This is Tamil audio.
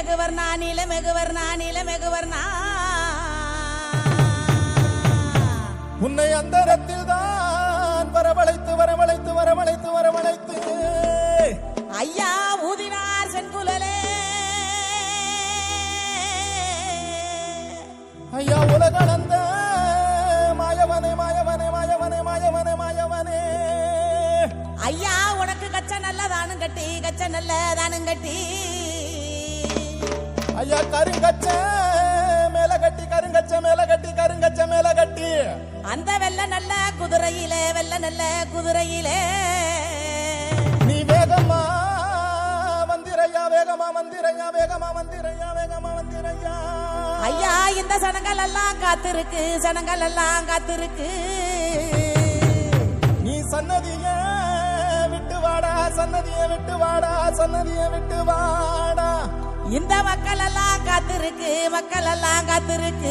மெகுவர்ணா நீல மெகுவர்ணா நீல மெகுவர்ணா உன்னை அந்தரத்தில் தான் வரவழைத்து வரவழைத்து வரவழைத்து வரவழைத்து ஐயா ஊதினார் செங்குழலே ஐயா உலகளந்த மாயவனே மாயவனே மாயவனே மாயவனே மாயவனே ஐயா உனக்கு கச்ச நல்ல தானும் கட்டி கச்ச நல்ல தானும் கட்டி ஐயா கருங்கச்ச மேல கட்டி கருங்கச்ச மேல கட்டி கருங்கச்ச மேல கட்டி அந்த வெள்ள நல்ல குதிரையிலே வெள்ள நல்ல குதிரையிலே நீ வேகமா வந்திரையா வேகமா வந்திரையா வேகமா வந்திரையா வேகமா வந்திரையா ஐயா இந்த சனங்கள் எல்லாம் காத்திருக்கு சனங்கள் எல்லாம் காத்திருக்கு நீ சன்னதிய விட்டு வாடா சன்னதிய விட்டு வாடா சன்னதிய விட்டு வாடா இந்த மக்கள் எல்லாம் காத்திருக்கு மக்கள் எல்லாம் காத்திருக்கு